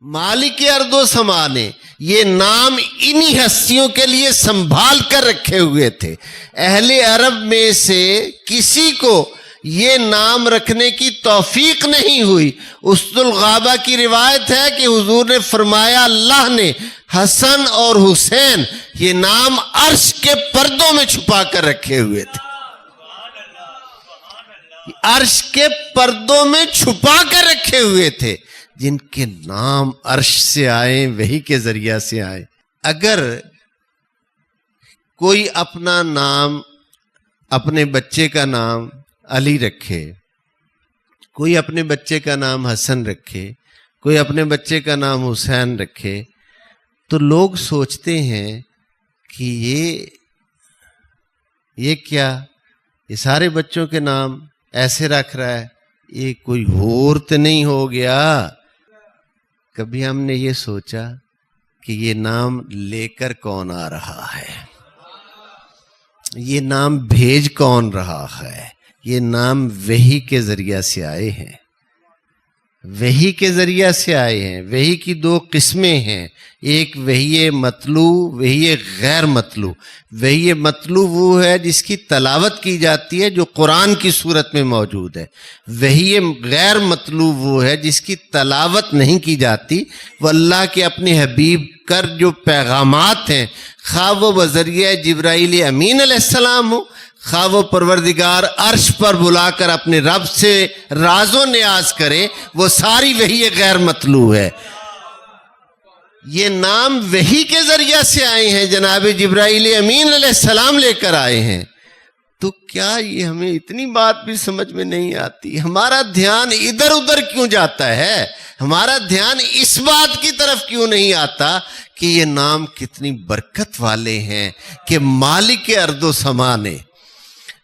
مالک ارض و سما نے یہ نام انہی ہستیوں کے لیے سنبھال کر رکھے ہوئے تھے۔ اہل عرب میں سے کسی کو یہ نام رکھنے کی توفیق نہیں ہوئی۔ اسد الغابہ کی روایت ہے کہ حضور نے فرمایا اللہ نے حسن اور حسین یہ نام عرش کے پردوں میں چھپا کر رکھے ہوئے تھے، عرش کے پردوں میں چھپا کر رکھے ہوئے تھے، جن کے نام عرش سے آئے، وحی کے ذریعہ سے آئے۔ اگر کوئی اپنا نام، اپنے بچے کا نام علی رکھے، کوئی اپنے بچے کا نام حسن رکھے، کوئی اپنے بچے کا نام حسین رکھے، تو لوگ سوچتے ہیں کہ یہ کیا، یہ سارے بچوں کے نام ایسے رکھ رہا ہے، یہ کوئی ہور تو نہیں ہو گیا۔ کبھی ہم نے یہ سوچا کہ یہ نام لے کر کون آ رہا ہے، یہ نام بھیج کون رہا ہے؟ یہ نام وحی کے ذریعہ سے آئے ہیں، وحی کے ذریعہ سے آئے ہیں۔ وحی کی دو قسمیں ہیں، ایک وحی مطلوع، وحی غیر مطلوع۔ وحی مطلوع وہ ہے جس کی تلاوت کی جاتی ہے، جو قرآن کی صورت میں موجود ہے۔ وحی غیر مطلوع وہ ہے جس کی تلاوت نہیں کی جاتی، وہ اللہ کے اپنے حبیب کر جو پیغامات ہیں، خواہ وہ بذریعہ جبرائیل امین علیہ السلام ہو، خواہ وہ پروردگار عرش پر بلا کر اپنے رب سے راز و نیاز کرے، وہ ساری وحی غیر مطلوع ہے۔ یہ نام وحی کے ذریعہ سے آئے ہیں، جناب جبرائیل امین علیہ السلام لے کر آئے ہیں۔ تو کیا یہ ہمیں اتنی بات بھی سمجھ میں نہیں آتی؟ ہمارا دھیان ادھر ادھر کیوں جاتا ہے؟ ہمارا دھیان اس بات کی طرف کیوں نہیں آتا کہ یہ نام کتنی برکت والے ہیں کہ مالک ارض و سما نے،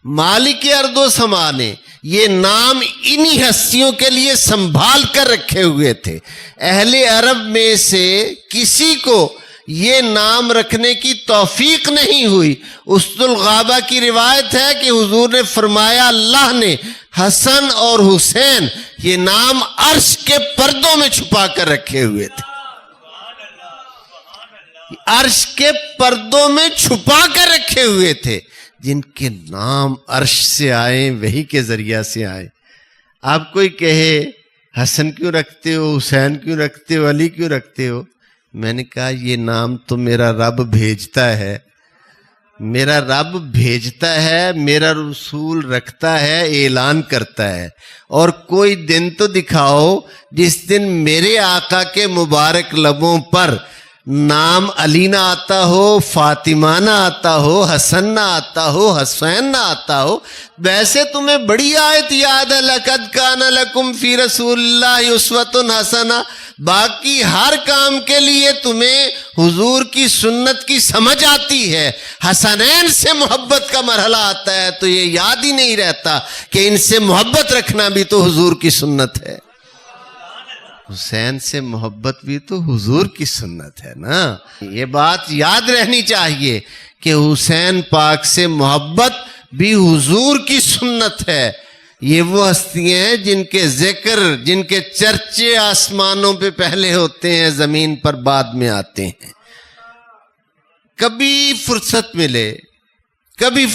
مالک ارض و سما نے یہ نام انہی ہستیوں کے لیے سنبھال کر رکھے ہوئے تھے۔ اہل عرب میں سے کسی کو یہ نام رکھنے کی توفیق نہیں ہوئی۔ اسد الغابہ کی روایت ہے کہ حضور نے فرمایا اللہ نے حسن اور حسین یہ نام عرش کے پردوں میں چھپا کر رکھے ہوئے تھے، عرش کے پردوں میں چھپا کر رکھے ہوئے تھے، جن کے نام عرش سے آئے، وحی کے ذریعہ سے آئے۔ آپ کوئی کہے حسن کیوں رکھتے ہو، حسین کیوں رکھتے ہو، علی کیوں رکھتے ہو؟ میں نے کہا یہ نام تو میرا رب بھیجتا ہے، میرا رب بھیجتا ہے، میرا رسول رکھتا ہے، اعلان کرتا ہے۔ اور کوئی دن تو دکھاؤ جس دن میرے آقا کے مبارک لبوں پر نام علی نہ آتا ہو، فاطمہ نہ آتا ہو، حسن نہ آتا ہو، حسین نہ آتا ہو۔ ویسے تمہیں بڑی آیت یاد ہے، لَقَدْ كَانَ لَكُمْ فِي رَسُولِ اللَّهِ أُسْوَةٌ حَسَنَةٌ۔ باقی ہر کام کے لیے تمہیں حضور کی سنت کی سمجھ آتی ہے، حسنین سے محبت کا مرحلہ آتا ہے تو یہ یاد ہی نہیں رہتا کہ ان سے محبت رکھنا بھی تو حضور کی سنت ہے، حسین سے محبت بھی تو حضور کی سنت ہے نا۔ یہ بات یاد رہنی چاہیے کہ حسین پاک سے محبت بھی حضور کی سنت ہے۔ یہ وہ ہستیاں ہیں جن کے ذکر، جن کے چرچے آسمانوں پہ پہلے ہوتے ہیں، زمین پر بعد میں آتے ہیں۔ کبھی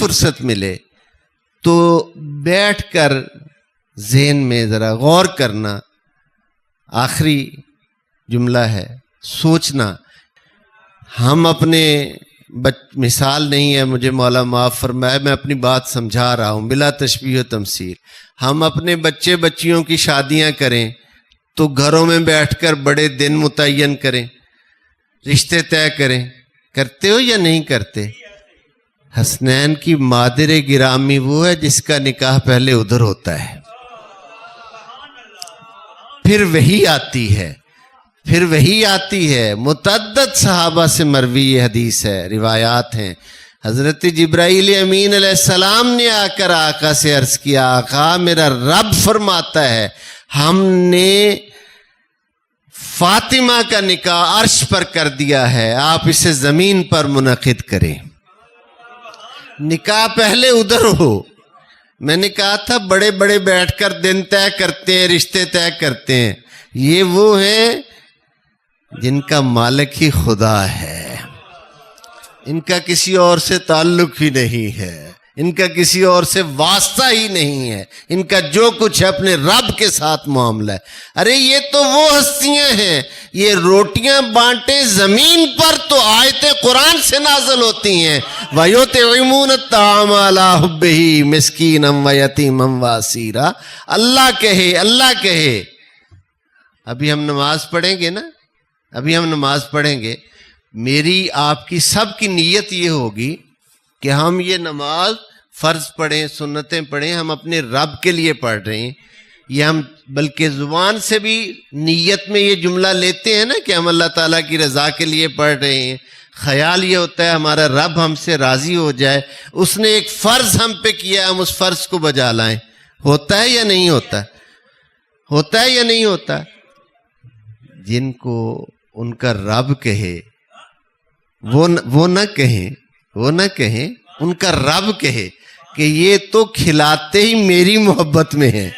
فرصت ملے تو بیٹھ کر ذہن میں ذرا غور کرنا۔ آخری جملہ ہے، سوچنا۔ ہم اپنے مثال نہیں ہے، مجھے مولا معاف فرمائے، میں اپنی بات سمجھا رہا ہوں بلا تشبیہ و تمثیل۔ ہم اپنے بچے بچیوں کی شادیاں کریں تو گھروں میں بیٹھ کر بڑے دن متعین کریں، رشتے طے کریں، کرتے ہو یا نہیں کرتے؟ حسنین کی مادر گرامی وہ ہے جس کا نکاح پہلے ادھر ہوتا ہے، پھر وحی آتی ہے۔ متعدد صحابہ سے مروی یہ حدیث ہے، روایات ہیں۔ حضرت جبرائیل امین علیہ السلام نے آ کر آقا سے عرض کیا، آقا میرا رب فرماتا ہے ہم نے فاطمہ کا نکاح عرش پر کر دیا ہے، آپ اسے زمین پر منعقد کریں۔ نکاح پہلے ادھر ہو۔ میں نے کہا تھا بڑے بڑے بیٹھ کر دن طے کرتے ہیں، رشتے طے کرتے ہیں، یہ وہ ہیں جن کا مالک ہی خدا ہے، ان کا کسی اور سے تعلق ہی نہیں ہے، ان کا کسی اور سے واسطہ ہی نہیں ہے، ان کا جو کچھ ہے اپنے رب کے ساتھ معاملہ ہے۔ ارے یہ تو وہ ہستیاں ہیں، یہ روٹیاں بانٹے زمین پر تو آیتیں قرآن سے نازل ہوتی ہیں، وَيُطْعِمُونَ الطَّعَامَ عَلَىٰ حُبِّهِ مِسْكِينًا وَيَتِيمًا وَأَسِيرًا۔ اللہ کہے، اللہ کہے۔ ابھی ہم نماز پڑھیں گے نا، ابھی ہم نماز پڑھیں گے، میری آپ کی سب کی نیت یہ ہوگی کہ ہم یہ نماز فرض پڑھیں، سنتیں پڑھیں، ہم اپنے رب کے لیے پڑھ رہے ہیں، یہ ہم بلکہ زبان سے بھی نیت میں یہ جملہ لیتے ہیں نا کہ ہم اللہ تعالیٰ کی رضا کے لیے پڑھ رہے ہیں، خیال یہ ہوتا ہے ہمارا رب ہم سے راضی ہو جائے، اس نے ایک فرض ہم پہ کیا، ہم اس فرض کو بجا لائیں۔ ہوتا ہے یا نہیں ہوتا؟ ہوتا ہے یا نہیں ہوتا؟ جن کو ان کا رب کہے وہ نہ کہیں، وہ نہ کہیں، ان کا رب کہے کہ یہ تو کھلاتے ہی میری محبت میں ہے،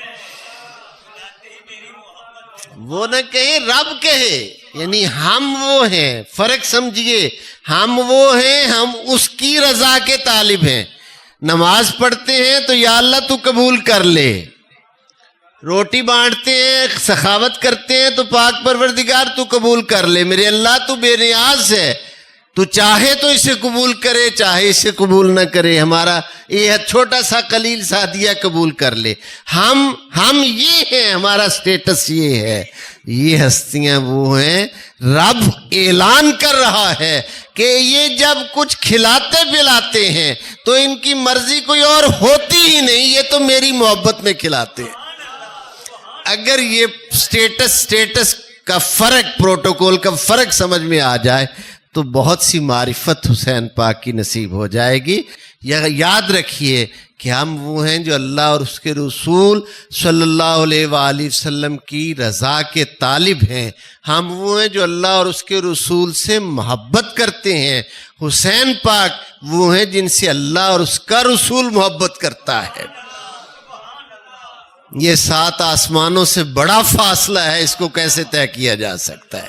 وہ نہ کہیں، رب کہے، یعنی ہم وہ ہیں، فرق سمجھیے، ہم وہ ہیں، ہم اس کی رضا کے طالب ہیں۔ نماز پڑھتے ہیں تو یا اللہ تو قبول کر لے، روٹی بانٹتے ہیں، سخاوت کرتے ہیں تو پاک پروردگار تو قبول کر لے، میرے اللہ تو بے نیاز ہے، تو چاہے تو اسے قبول کرے، چاہے اسے قبول نہ کرے، ہمارا یہ چھوٹا سا قلیل سا ہدیہ قبول کر لے۔ ہم یہ ہیں، ہمارا سٹیٹس یہ ہے۔ یہ ہستیاں وہ ہیں، رب اعلان کر رہا ہے کہ یہ جب کچھ کھلاتے پلاتے ہیں تو ان کی مرضی کوئی اور ہوتی ہی نہیں، یہ تو میری محبت میں کھلاتے ہیں۔ اگر یہ سٹیٹس کا فرق، پروٹوکول کا فرق سمجھ میں آ جائے تو بہت سی معرفت حسین پاک کی نصیب ہو جائے گی۔ یاد رکھیے کہ ہم وہ ہیں جو اللہ اور اس کے رسول صلی اللہ علیہ وآلہ وسلم کی رضا کے طالب ہیں، ہم وہ ہیں جو اللہ اور اس کے رسول سے محبت کرتے ہیں۔ حسین پاک وہ ہیں جن سے اللہ اور اس کا رسول محبت کرتا ہے۔ یہ 7 آسمانوں سے بڑا فاصلہ ہے، اس کو کیسے طے کیا جا سکتا ہے؟